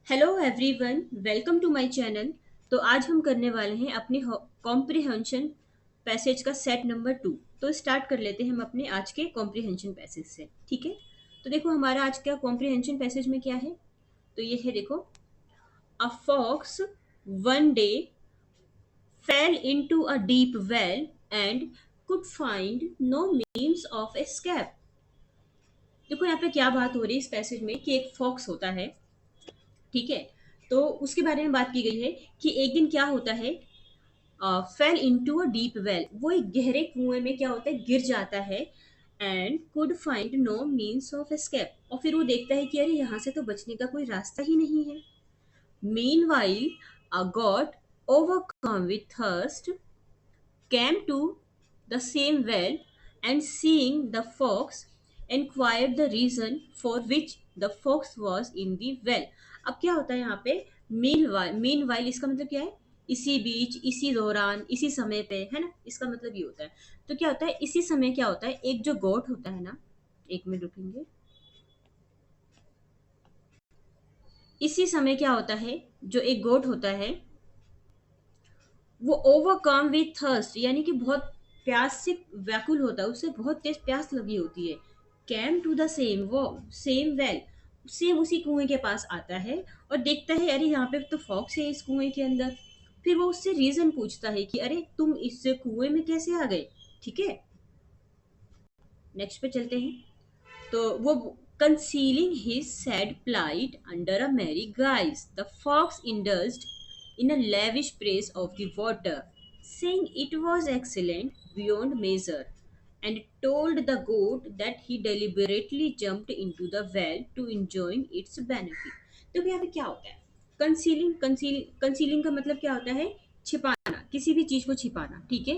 Hello everyone, welcome to my channel. तो आज हम करने वाले हैं अपने कॉम्प्रिहेंशन पैसेज का सेट नंबर 2। तो स्टार्ट कर लेते हैं हम अपने आज के कॉम्प्रिहेंशन पैसेज से। ठीक है, तो देखो हमारा आज का कॉम्प्रिहेंशन पैसेज में क्या है। तो ये है, देखो, a fox one day fell into a deep well and could find no means of escape. देखो यहाँ पे क्या बात हो रही है इस पैसेज में कि एक फॉक्स होता है। ठीक है, तो उसके बारे में बात की गई है कि एक दिन क्या होता है, fail into a deep well, वो एक गहरे कुएं में क्या होता है, गिर जाता है। And could find no means of escape, और फिर वो देखता है कि अरे यहाँ से तो बचने का कोई रास्ता ही नहीं है। Meanwhile a goat overcome with thirst came to the same well, and seeing the fox, enquired the reason for which the fox was in the well। अब क्या होता है यहाँ पे, मीन वाइल इसका मतलब क्या है, इसी बीच, इसी दौरान, इसी समय पे, है ना, इसका मतलब ये होता है। तो क्या होता है, इसी समय क्या होता है, एक जो गोट होता है ना, एक मिनट रुकेंगे, इसी समय क्या होता है, जो एक गोट होता है वो ओवरकम विथ थर्स्ट, यानी कि बहुत प्यास से व्याकुल होता है, उसे बहुत तेज प्यास लगी होती है। कैम टू द सेम, वो सेम वेल, सेम उसी कुएं के पास आता है और देखता है अरे यहाँ पे तो फॉक्स है इस कुएं के अंदर। फिर वो उससे रीजन पूछता है कि अरे तुम इस कुएं में कैसे आ गए। ठीक है, नेक्स्ट पे चलते हैं। तो वो concealing his sad plight under a merry guise, the fox indulged in a lavish praise of the water, saying it was excellent beyond measure, and told the goat that he deliberately jumped into the well to enjoy its benefit। तो यहाँ पे क्या होता है, concealing का मतलब क्या होता है, छिपाना, किसी भी चीज को छिपाना। ठीक है,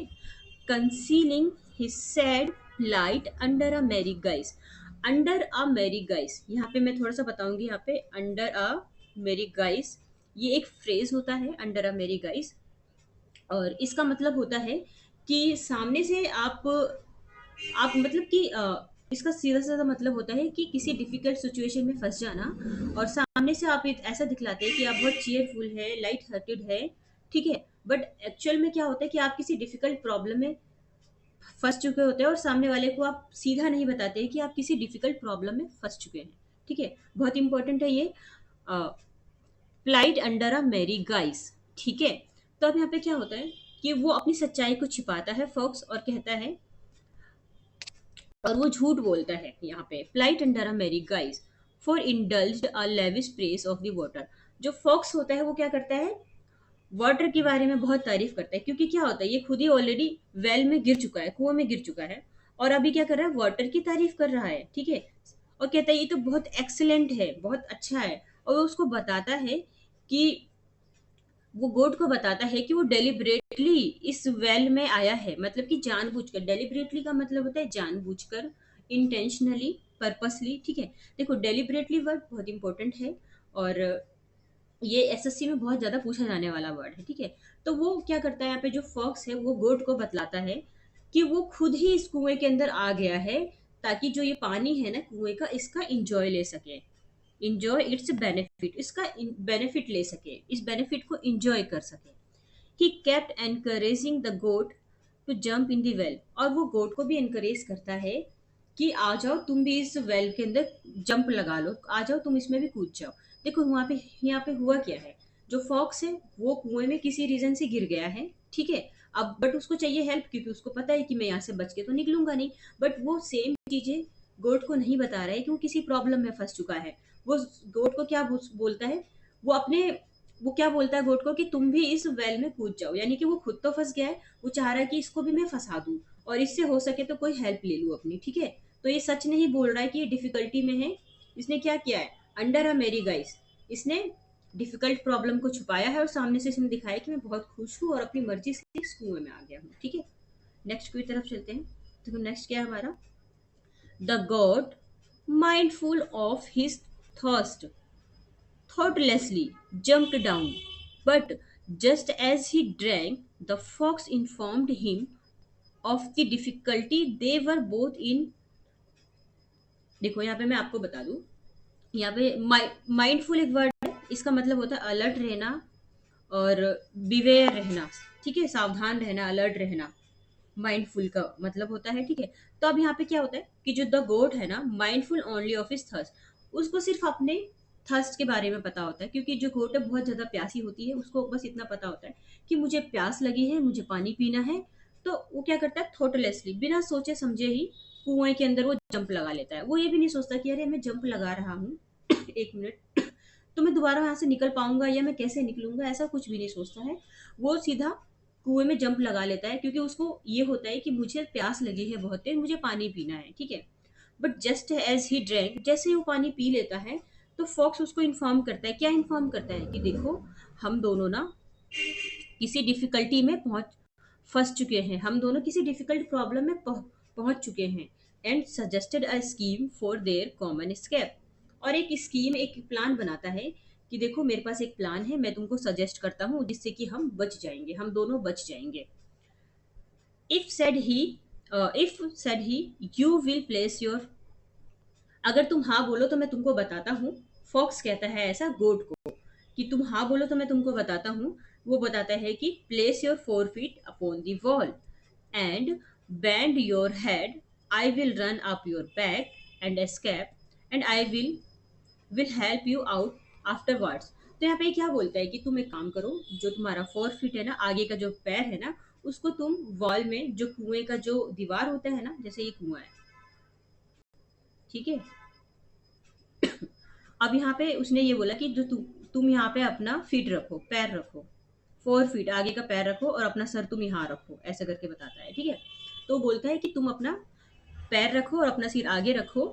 concealing his sad plight under a merry guise। Under a मेरी गाइस, यहाँ पे मैं थोड़ा सा बताऊंगी। यहाँ पे अंडर अ मेरी गाइस, ये एक फ्रेज होता है, अंडर अ मेरी गाइस। और इसका मतलब होता है कि सामने से आप मतलब कि इसका सीधा सीधा मतलब होता है कि किसी डिफिकल्ट सिचुएशन में फंस जाना, और सामने से आप ऐसा दिखलाते हैं कि आप बहुत चीयरफुल है, लाइट हार्टेड है। ठीक है, बट एक्चुअल में क्या होता है कि आप किसी डिफिकल्ट प्रॉब्लम में फंस चुके होते हैं और सामने वाले को आप सीधा नहीं बताते कि आप किसी डिफिकल्ट प्रॉब्लम में फंस चुके हैं। ठीक है, बहुत इंपॉर्टेंट है ये, प्लाइड अंडर अ मैरी गाइस। ठीक है, तो अब यहाँ पे क्या होता है कि वो अपनी सच्चाई को छिपाता है फॉक्स, और कहता है, और वो झूठ बोलता है यहाँ पे, plight under a merry guise for indulged a lavish praise of the water. जो फॉक्स होता है वो क्या करता है, वाटर के बारे में बहुत तारीफ करता है, क्योंकि क्या होता है, ये खुद ही ऑलरेडी वेल में गिर चुका है, कुआं में गिर चुका है, और अभी क्या कर रहा है, वाटर की तारीफ कर रहा है। ठीक है, और कहता है ये तो बहुत एक्सीलेंट है, बहुत अच्छा है। और वो उसको बताता है कि, वो गोट को बताता है कि वो डेलिबरेटली इस वेल में आया है, मतलब कि जानबूझकर, डेलिबरेटली का मतलब होता है जानबूझकर, इंटेंशनली, पर्पसली। ठीक है, देखो डेलिबरेटली वर्ड बहुत इंपॉर्टेंट है, और ये एसएससी में बहुत ज्यादा पूछा जाने वाला वर्ड है। ठीक है, तो वो क्या करता है, यहाँ पे जो फॉक्स है वो गोट को बतलाता है कि वो खुद ही इस कुएं के अंदर आ गया है, ताकि जो ये पानी है ना कुएं का, इसका इंजॉय ले सके, इंजॉय इट्स बेनिफिट, इसका बेनिफिट ले सके, इस बेनिफिट को इंजॉय कर सके। He kept encouraging the goat to jump in the well, और वो गोट को भी एनकरेज करता है कि आ जाओ तुम भी इस वेल के अंदर, जंप लगा लो, आ जाओ तुम इसमें भी कूद जाओ। देखो वहां पे, यहाँ पे हुआ क्या है, जो फॉक्स है वो कुएं में किसी रीजन से गिर गया है। ठीक है, अब बट उसको चाहिए हेल्प, क्योंकि उसको पता है कि मैं यहाँ से बच के तो निकलूंगा नहीं। बट वो सेम चीजें गोट को नहीं बता रहा है कि वो किसी प्रॉब्लम में फंस चुका है। वो गोट को क्या बोलता है, वो अपने, वो क्या बोलता है गोट को कि तुम भी इस वेल में कूद जाओ, यानी कि वो खुद तो फंस गया है, वो चाह रहा है कि इसको भी मैं फंसा दूं, और इससे हो सके तो कोई हेल्प ले लूं अपनी। ठीक है, तो ये सच नहीं बोल रहा है कि ये डिफिकल्टी में है। इसने क्या किया है, अंडर अ मेरी गाइस, इसने डिफिकल्ट प्रॉब्लम को छुपाया है, और सामने से इसने दिखाया कि मैं बहुत खुश हूँ और अपनी मर्जी से इस कुएं में आ गया हूँ। ठीक है, नेक्स्ट की तरफ चलते हैं। तो नेक्स्ट क्या है हमारा, the goat mindful of his thirst thoughtlessly jumped down, but just as he drank, the fox informed him of the difficulty they were both in। देखो यहाँ पे मैं आपको बता दूं, यहाँ पे माइंडफुल एक वर्ड है, इसका मतलब होता है अलर्ट रहना और बिवेयर रहना, ठीक है, सावधान रहना, अलर्ट रहना। माइंडफुल का मतलब होता है, ठीक है। तो अब यहाँ पे क्या होता है कि जो द गोट है ना, mindful only of his thirst, उसको सिर्फ अपने थर्स्ट के बारे में पता होता है, क्योंकि जो गोट है बहुत ज्यादा प्यासी होती है, उसको बस इतना पता होता है कि मुझे प्यास लगी है, मुझे पानी पीना है। तो वो क्या करता है, थॉटलेसली, बिना सोचे समझे ही कुएं के अंदर वो जंप लगा लेता है। वो ये भी नहीं सोचता कि अरे मैं जंप लगा रहा हूँ 1 मिनट तो मैं दोबारा वहां से निकल पाऊंगा या मैं कैसे निकलूंगा, ऐसा कुछ भी नहीं सोचता है। वो सीधा कुएं में जंप लगा लेता है, क्योंकि उसको ये होता है कि मुझे प्यास लगी है बहुत तेज, मुझे पानी पीना है, ठीक है। But just as he drank, जैसे ही वो पानी पी लेता है, तो फॉक्स उसको इन्फॉर्म करता है। क्या इन्फॉर्म करता है कि देखो, हम दोनों ना किसी डिफिकल्टी में पहुंच फंस चुके हैं, हम दोनों किसी डिफिकल्ट प्रॉब्लम में पहुंच चुके हैं। And suggested a scheme for their common escape, और एक स्कीम, एक प्लान बनाता है कि देखो मेरे पास एक प्लान है, मैं तुमको सजेस्ट करता हूँ जिससे कि हम बच जाएंगे, हम दोनों बच जाएंगे। If said he if said he you will place your, अगर तुम हाँ बोलो तो मैं तुमको बताता हूँ। फॉक्स कहता है ऐसा गोट को कि तुम हाँ बोलो तो मैं तुमको बताता हूँ। वो बताता है कि place your 4 feet upon the wall and bend your head, I will run up your back and escape and I will help you out afterwards. तो यहाँ पे क्या बोलता है कि तुम एक काम करो, जो तुम्हारा 4 फीट है ना, आगे का जो पैर है ना, उसको तुम वॉल में, जो कुएं का जो दीवार होता है ना, जैसे ये कुआं है, ठीक है। अब यहाँ पे उसने ये बोला कि जो तुम यहाँ पे अपना फीट रखो, पैर रखो, 4 फीट आगे का पैर रखो और अपना सर तुम यहाँ रखो, ऐसा करके बताता है, ठीक है। तो बोलता है कि तुम अपना पैर रखो और अपना सिर आगे रखो,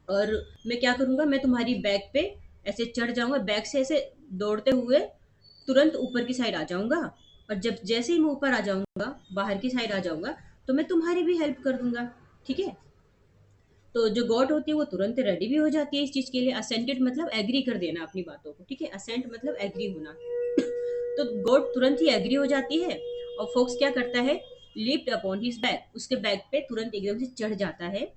और मैं क्या करूंगा, मैं तुम्हारी बैक पे ऐसे चढ़ जाऊंगा, बैक से ऐसे दौड़ते हुए तुरंत ऊपर की साइड आ जाऊंगा, और जब जैसे ही मैं ऊपर आ जाऊंगा, बाहर की साइड आ जाऊंगा, तो मैं तुम्हारी भी हेल्प कर दूंगा, ठीक है। तो जो गॉड होती है वो तुरंत रेडी भी हो जाती है इस चीज के लिए। असेंटेड मतलब एग्री कर देना अपनी बातों को, ठीक है। असेंट मतलब एग्री होना। तो गॉड तुरंत ही एग्री हो जाती है, और फोक्स क्या करता है, लिफ्ट अपॉन हिज बैक, उसके बैक पे तुरंत एकदम से चढ़ जाता है,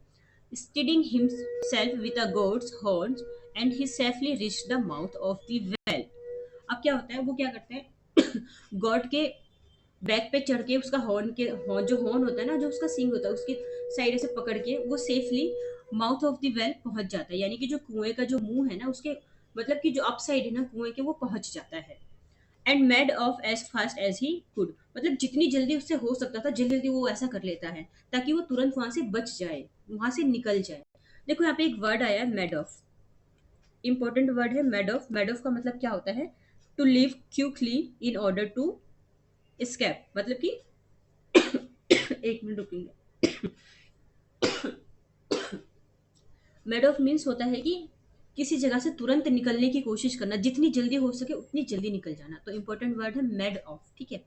steadying himself with a goat's horns and he safely reach the mouth of the well. अब क्या होता है, वो क्या करता है गॉड के बैक पे चढ़ के उसका हॉर्न जो हॉर्न होता है ना, जो उसका सिंग होता है, उसके साइड से पकड़ के वो safely mouth of the well पहुंच जाता है, यानी कि जो कुएं का जो मुंह है ना, उसके मतलब कि जो अप साइड है ना कुएं के, वो पहुंच जाता है। And made off as fast as he could, मतलब जितनी जल्दी उससे हो सकता था, जल्दी जल्दी वो ऐसा कर लेता है, ताकि वो तुरंत वहां से बच जाए, वहां से निकल जाए। देखो यहाँ पे एक वर्ड आया है मेड ऑफ, इंपॉर्टेंट वर्ड है मेड ऑफ। मेड ऑफ का मतलब क्या होता है, to leave quickly in order to escape, मतलब कि 1 मिनट रुकेंगे। मेड ऑफ मीन्स होता है कि किसी जगह से तुरंत निकलने की कोशिश करना, जितनी जल्दी हो सके उतनी जल्दी निकल जाना। तो इंपॉर्टेंट वर्ड है मेड ऑफ, ठीक है।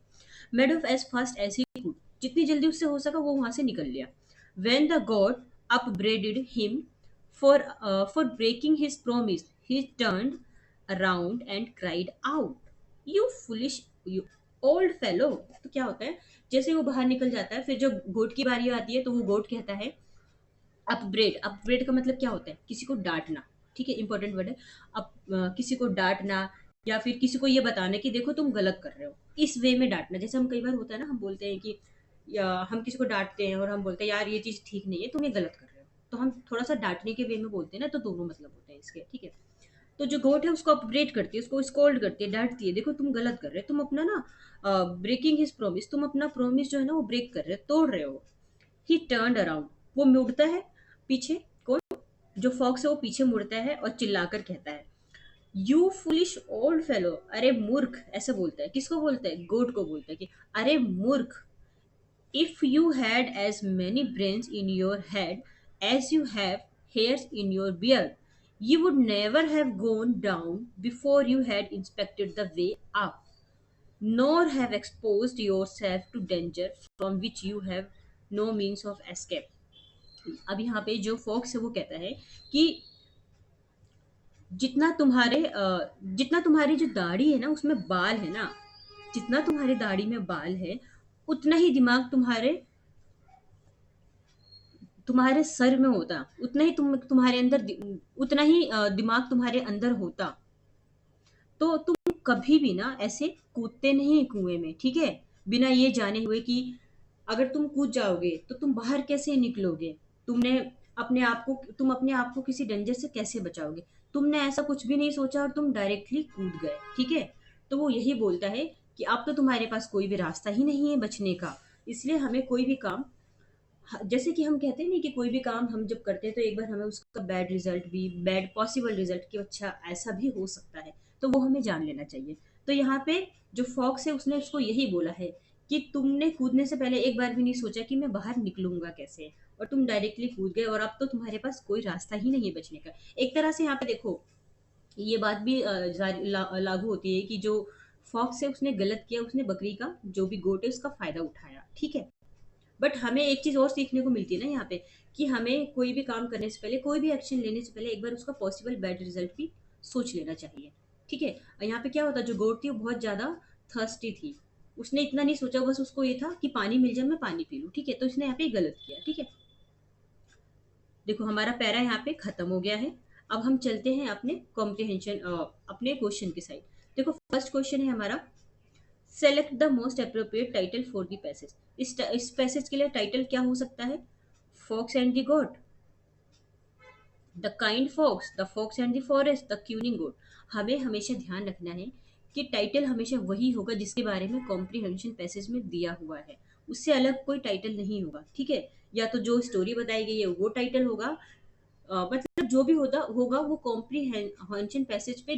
Made off as fast as he could, जितनी जल्दी उससे हो सका वो वहां से निकल लिया। When the God upbraided him for breaking his promise, he turned around and cried out, "You foolish, you old fellow!" तो क्या होता है, जैसे वो बाहर निकल जाता है, फिर जब गोट की बारी आती है, तो वो गोट कहता है, अपब्रेड का मतलब क्या होता है, किसी को डांटना, ठीक है, इंपॉर्टेंट वर्ड है। अब किसी को डांटना, या फिर किसी को ये बताना कि देखो तुम गलत कर रहे हो, इस वे में डांटना। जैसे हम कई बार होता है ना, हम बोलते हैं कि, या हम किसी को डांटते हैं और हम बोलते हैं यार ये चीज ठीक नहीं है, तुम ये गलत कर रहे हो, तो हम थोड़ा सा डांटने के वे में बोलते हैं ना, तो दोनों मतलब होते हैं इसके, ठीक है। तो जो गोट है उसको अपग्रेड करती है, उसको स्कोल्ड करती है, डांटती है, देखो तुम गलत कर रहे हो, तुम अपना ना ब्रेकिंग हिज प्रोमिस, तुम अपना प्रोमिस जो है ना वो ब्रेक कर रहे हो, तोड़ रहे हो। ही टर्न्ड अराउंड, वो मुड़ता है पीछे, कौन, जो फॉक्स है वो पीछे मुड़ता है और चिल्लाकर कहता है, यू फुलिश ओल्ड फेलो, अरे मूर्ख, ऐसा बोलता है, किसको बोलता है, गोट को बोलता है कि अरे मूर्ख, if you had as many brains in your head as you have hairs in your beard, you would never have gone down before you had inspected the way up, nor have exposed yourself to danger from which you have no means of escape। अब यहाँ पे जो fox है वो कहता है कि जितना तुम्हारी जो दाढ़ी है ना उसमें बाल है ना, जितना तुम्हारी दाढ़ी में बाल है, उतना ही दिमाग तुम्हारे तुम्हारे सर में होता, उतना ही तुम्हारे अंदर उतना ही दिमाग तुम्हारे अंदर होता। तो तुम कभी भी ना ऐसे कूदते नहीं कुएं में, ठीक है, बिना ये जाने हुए कि अगर तुम कूद जाओगे तो तुम बाहर कैसे निकलोगे, तुमने तुम अपने आप को किसी डेंजर से कैसे बचाओगे। तुमने ऐसा कुछ भी नहीं सोचा और तुम डायरेक्टली कूद गए, ठीक है। तो वो यही बोलता है कि अब तो तुम्हारे पास कोई भी रास्ता ही नहीं है बचने का। इसलिए हमें कोई भी काम, जैसे कि हम कहते हैं नहीं कि कोई भी काम हम जब करते हैं तो एक बार हमें उसका बैड रिजल्ट भी, बैड पॉसिबल रिजल्ट कि अच्छा ऐसा भी हो सकता है, तो वो हमें जान लेना चाहिए। तो यहाँ पे जो फॉक्स है उसने उसको यही बोला है कि तुमने कूदने से पहले एक बार भी नहीं सोचा कि मैं बाहर निकलूंगा कैसे, और तुम डायरेक्टली कूद गए और अब तो तुम्हारे पास कोई रास्ता ही नहीं है बचने का। एक तरह से यहाँ पे देखो, ये बात भी लागू होती है कि जो फॉक्स है उसने गलत किया, उसने बकरी का, जो भी गोट है उसका फायदा उठाया, ठीक है। बट हमें एक चीज और सीखने को मिलती है ना यहाँ पे, कि हमें कोई भी काम करने से पहले, कोई भी एक्शन लेने से पहले एक बार उसका पॉसिबल बैड रिजल्ट भी सोच लेना चाहिए, ठीक है। और यहाँ पे क्या होता, जो गोट थी वो बहुत ज्यादा थर्स्टी थी, उसने इतना नहीं सोचा, बस उसको ये था कि पानी मिल जाए मैं पानी पी लूं, ठीक है, तो इसने यहाँ पे गलत किया, ठीक है। देखो हमारा पैरा यहाँ पे खत्म हो गया है। अब हम चलते हैं अपने कॉम्प्रिहेंशन, अपने क्वेश्चन की साइड। देखो फर्स्ट क्वेश्चन है हमारा, select the most appropriate title for the passage. इस पैसेज के लिए टाइटल क्या हो सकता है, fox and the goat, the kind fox, the fox and the forest, the cunning goat. हमें हमेशा ध्यान रखना है कि टाइटल हमेशा वही होगा जिसके बारे में कॉम्प्रिहेंशन पैसेज में दिया हुआ है, उससे अलग कोई टाइटल नहीं होगा, ठीक है। या तो जो स्टोरी बताई गई है वो टाइटल होगा, मतलब जो भी होता होगा वो कॉम्प्रिहेंशन पैसेज पे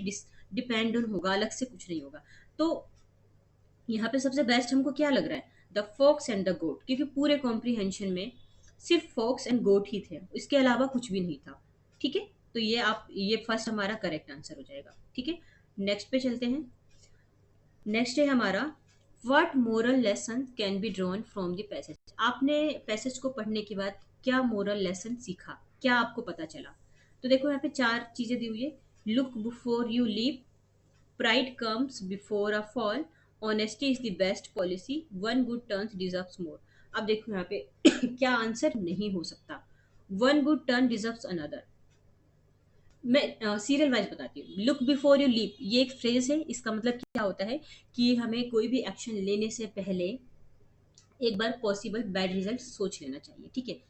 डिपेंड होगा, अलग से कुछ नहीं होगा। तो यहाँ पे सबसे बेस्ट हमको क्या लग रहा है, द फॉक्स एंड द गोट, क्योंकि पूरे कॉम्प्रिहेंशन में सिर्फ फॉक्स एंड गोट ही थे, इसके अलावा कुछ भी नहीं था, ठीक है। तो ये फर्स्ट हमारा करेक्ट आंसर हो जाएगा, ठीक है। नेक्स्ट पे चलते हैं। नेक्स्ट है हमारा, what moral lesson can be drawn from the passage. आपने पैसेज को पढ़ने के बाद क्या मोरल लेसन सीखा, क्या आपको पता चला। तो देखो यहाँ पे चार चीजें दी हुई है, look before you leave, pride comes before a fall, honesty is the best policy, one good turn deserves more। अब देखो यहाँ पे क्या आंसर नहीं हो सकता, one good turn deserves another. मैं सीरियल वाइज बताती हूँ। लुक बिफोर यू लीप, ये एक फ्रेज है, इसका मतलब क्या होता है कि हमें कोई भी एक्शन लेने से पहले एक बार पॉसिबल बैड रिजल्ट सोच लेना चाहिए, ठीक है।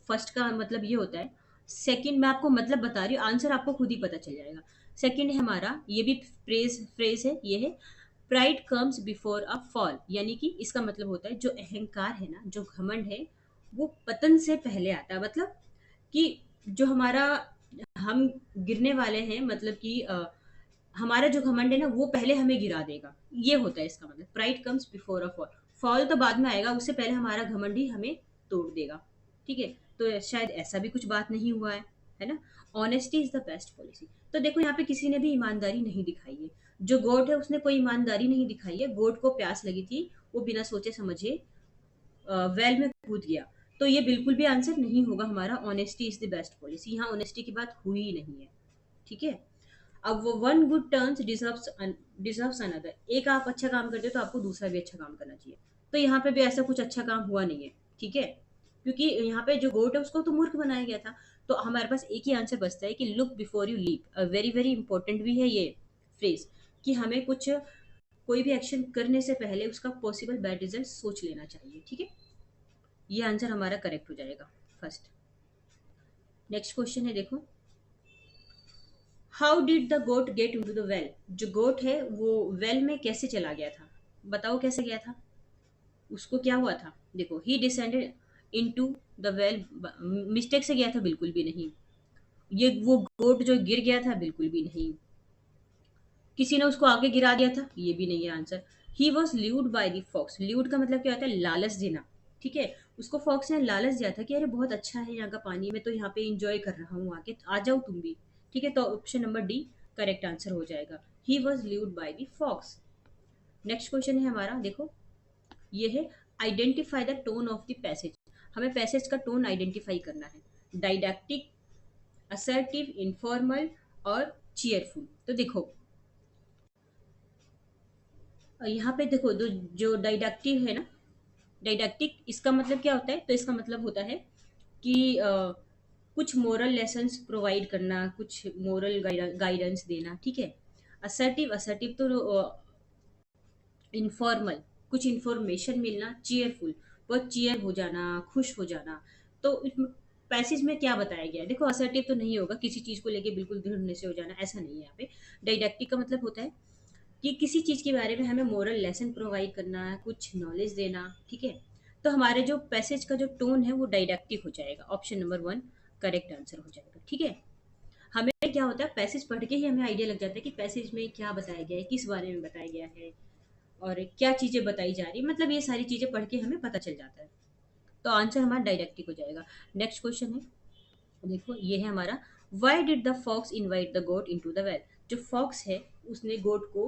फर्स्ट का मतलब ये होता है। सेकंड मैं आपको मतलब बता रही हूँ, आंसर आपको खुद ही पता चल जाएगा। सेकंड है हमारा, ये भी फ्रेज है, ये है pride comes before a fall, यानी कि इसका मतलब होता है जो अहंकार है ना, जो घमंड है, वो पतन से पहले आता है। मतलब कि जो हमारा, हम गिरने वाले हैं, मतलब कि हमारा जो घमंड है ना वो पहले हमें गिरा देगा, ये होता है इसका मतलब, pride comes before a fall. Fall तो बाद में आएगा, उससे पहले हमारा घमंड ही हमें तोड़ देगा, ठीक है। तो शायद ऐसा भी कुछ बात नहीं हुआ है ना। Honesty is the best policy. तो देखो यहाँ पे किसी ने भी ईमानदारी नहीं दिखाई है, जो गोट है उसने कोई ईमानदारी नहीं दिखाई है, गोट को प्यास लगी थी, वो बिना सोचे समझे वेल में कूद गया। तो ये बिल्कुल भी आंसर नहीं होगा हमारा, honesty is the best policy, यहाँ ऑनेस्टी की बात हुई ही नहीं है, ठीक है। अब वो one good turns deserves another, एक आप अच्छा काम करते हो तो आपको दूसरा भी अच्छा काम करना चाहिए। तो यहाँ पे भी ऐसा कुछ अच्छा काम हुआ नहीं है, ठीक है, क्योंकि यहाँ पे जो गोट है उसको तो मूर्ख बनाया गया था। तो हमारे पास एक ही आंसर बचता है कि look before you leap, very very important भी है ये फ्रेज, कि हमें कुछ, कोई भी एक्शन करने से पहले उसका पॉसिबल बैड रिजल्ट सोच लेना चाहिए, ठीक है। ये आंसर हमारा करेक्ट हो जाएगा फर्स्ट। नेक्स्ट क्वेश्चन है देखो, how did the goat get into the well. जो गोट है वो वेल में कैसे चला गया था, बताओ कैसे गया था, उसको क्या हुआ था। देखो he descended into the well, mistake से गया था बिल्कुल भी नहीं, ये वो गोट जो गिर गया था बिल्कुल भी नहीं, किसी ने उसको आगे गिरा दिया था, ये भी नहीं है answer. He was lured by the fox, lured का मतलब क्या होता है, लालच देना, ठीक है। उसको फॉक्स ने लालच दिया था कि अरे बहुत अच्छा है यहाँ का पानी, मैं तो यहाँ पे इंजॉय कर रहा हूँ, आके आ जाओ तुम भी, ठीक है। तो option number D correct answer हो जाएगा, he was lured by the fox. Next question है हमारा, देखो ये है, identify the tone of the passage. हमें पैसेज का टोन आइडेंटिफाई करना है, डाइडैक्टिक, असर्टिव, इनफॉर्मल और चीयरफुल। तो देखो यहाँ पे देखो, जो डाइडक्टिव है ना, डाइडक्टिक इसका मतलब क्या होता है, तो इसका मतलब होता है कि कुछ मोरल लेसन्स प्रोवाइड करना, कुछ मोरल गाइडेंस देना, ठीक है। असर्टिव, असर्टिव तो इनफॉर्मल, कुछ इन्फॉर्मेशन मिलना, चीयरफुल, बहुत चीयर हो जाना, खुश हो जाना। तो पैसेज में क्या बताया गया है? देखो असर्टिव तो नहीं होगा, किसी चीज को लेके बिल्कुल दृढ़ से हो जाना, ऐसा नहीं है यहाँ पे। डाइडैक्टिक का मतलब होता है कि किसी चीज के बारे में हमें मोरल लेसन प्रोवाइड करना है, कुछ नॉलेज देना, ठीक है। तो हमारे जो पैसेज का जो टोन है वो डाइडैक्टिक हो जाएगा। Option number one correct answer हो जाएगा, ठीक है। हमें क्या होता है, पैसेज पढ़ के ही हमें आइडिया लग जाता है कि पैसेज में क्या बताया गया है, किस बारे में बताया गया है, और क्या चीजें बताई जा रही है, मतलब ये सारी चीजें पढ़ के हमें पता चल जाता है। तो आंसर हमारा डायरेक्टिक हो जाएगा। नेक्स्ट क्वेश्चन है, देखो ये है हमारा, why did the fox invite the goat into the well. जो फॉक्स है उसने गोट को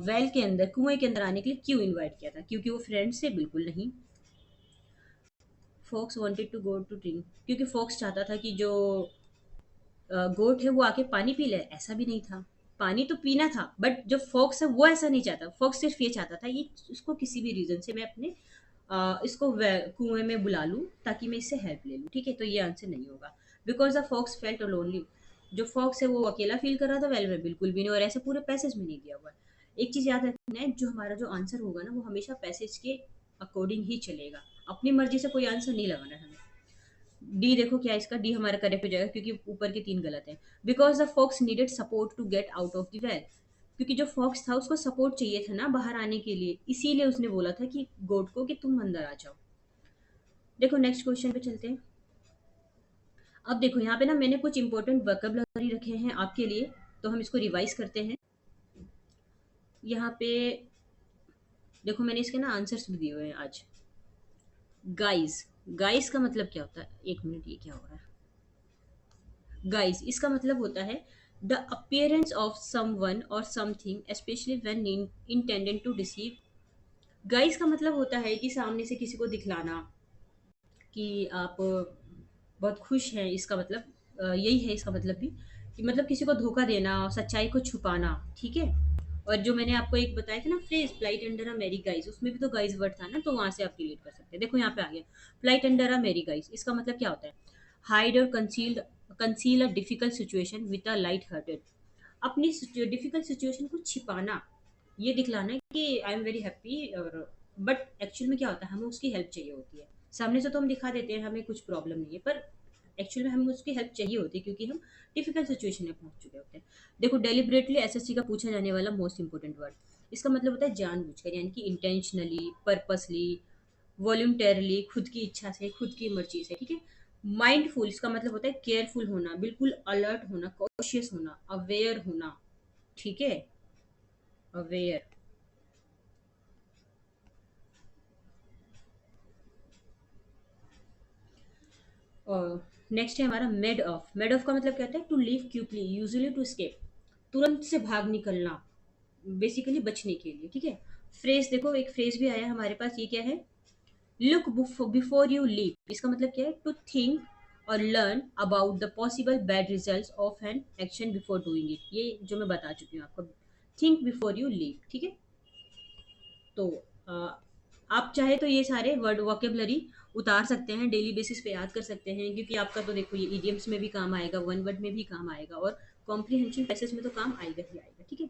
वेल के अंदर, कुएं के अंदर आने के लिए क्यों इनवाइट किया था? क्योंकि वो फ्रेंड से? बिल्कुल नहीं। Fox wanted to go to drink, क्योंकि फॉक्स चाहता था कि जो गोट है वो आके पानी पी ले? ऐसा भी नहीं था। पानी तो पीना था, बट जो फॉक्स है वो ऐसा नहीं चाहता। फॉक्स सिर्फ ये चाहता था ये, इसको किसी भी रीजन से मैं अपने इसको कुएं में बुला लूं ताकि मैं इससे हेल्प ले लूं, ठीक है। तो ये आंसर नहीं होगा। Because the fox felt lonely, जो फॉक्स है वो अकेला फील कर रहा था वेल में? बिल्कुल भी नहीं, और ऐसे पूरे पैसेज में नहीं दिया हुआ है। एक चीज याद रखना है, जो हमारा जो आंसर होगा ना वो हमेशा पैसेज के अकॉर्डिंग ही चलेगा। अपनी मर्जी से कोई आंसर नहीं लगाना है हमें। डी देखो क्या है इसका, डी हमारा करेक्ट हो जाएगा क्योंकि ऊपर के तीन गलत हैं। Because the fox needed support to get out of the well, क्योंकि जो फॉक्स था उसको सपोर्ट चाहिए था ना बाहर आने के लिए, इसीलिए उसने बोला था कि गोट को कि तुम अंदर आ जाओ। देखो नेक्स्ट क्वेश्चन पे चलते हैं। अब देखो यहाँ पे ना मैंने कुछ इंपॉर्टेंट वोकैबुलरी रखे हैं आपके लिए, तो हम इसको रिवाइज करते हैं। यहाँ पे देखो मैंने इसके ना आंसर्स भी दिए हुए हैं आज। गाइस, गाइस का मतलब क्या होता है? एक मिनट, ये क्या हो रहा है? गाइस इसका मतलब होता है द appearance ऑफ समवन और something specially when intended to deceive. Guise का मतलब होता है कि सामने से किसी को दिखलाना कि आप बहुत खुश हैं, इसका मतलब यही है इसका मतलब भी, कि मतलब किसी को धोखा देना, सच्चाई को छुपाना, ठीक है। और जो मैंने आपको एक बताया था ना phrase, flight under a merry guise, उसमें भी तो गाइस वर्ड था ना, तो वहां से आप डिलीट कर सकते हैं। देखो यहाँ पे आ गया, flight under a merry guise, इसका मतलब क्या होता है? हाइड और conceal a difficult situation with a light hearted, अपनी डिफिकल्ट सिचुएशन को छिपाना, ये दिखलाना है कि आई एम वेरी हैप्पी, और बट एक्चुअल में क्या होता है, हमें उसकी हेल्प चाहिए होती है। सामने से तो हम दिखा देते हैं हमें कुछ प्रॉब्लम नहीं है, पर एक्चुअल में हमें उसकी हेल्प चाहिए होती है क्योंकि हम डिफिकल्ट सिचुएशन में पहुंच चुके होते हैं। देखो डेलिबरेटली एसएससी का पूछा जाने वाला मोस्ट इंपोर्टेंट वर्ड, इसका मतलब होता है जानबूझकर, यानी कि इंटेंशनली, पर्पसली, वॉल्यूंटरली, खुद की इच्छा से, खुद की मर्जी से, ठीक है। माइंडफुल, इसका मतलब होता है केयरफुल होना, बिल्कुल अलर्ट होना, कॉशियस होना, अवेयर होना, ठीक है, अवेयर। और नेक्स्ट है हमारा मेड ऑफ। मेड ऑफ का मतलब क्या होता है? To leave quickly, usually to escape, तुरंत से भाग निकलना, बेसिकली बचने के लिए, ठीक है। फ्रेज देखो, एक फ्रेज भी आया हमारे पास, ये क्या है? लुक बिफोर यू लीव, इसका मतलब क्या है? टू थिंक और learn about the possible bad result of an action before doing it, ये जो मैं बता चुकी हूँ आपको। थिंक बिफोर यू लीव, ठीक है। तो आप चाहे तो ये सारे वर्ड वोकेबलरी उतार सकते हैं, डेली बेसिस पे याद कर सकते हैं, क्योंकि आपका तो देखो ये इडियम्स में भी काम आएगा, वन वर्ड में भी काम आएगा, और कॉम्प्रिहेंशन पैसेज में तो काम आएगा ही आएगा, ठीक है।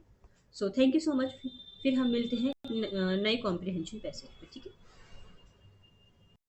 So thank you so much. फिर हम मिलते हैं नए कॉम्प्रिहेंशन पैसेज पे, ठीक है।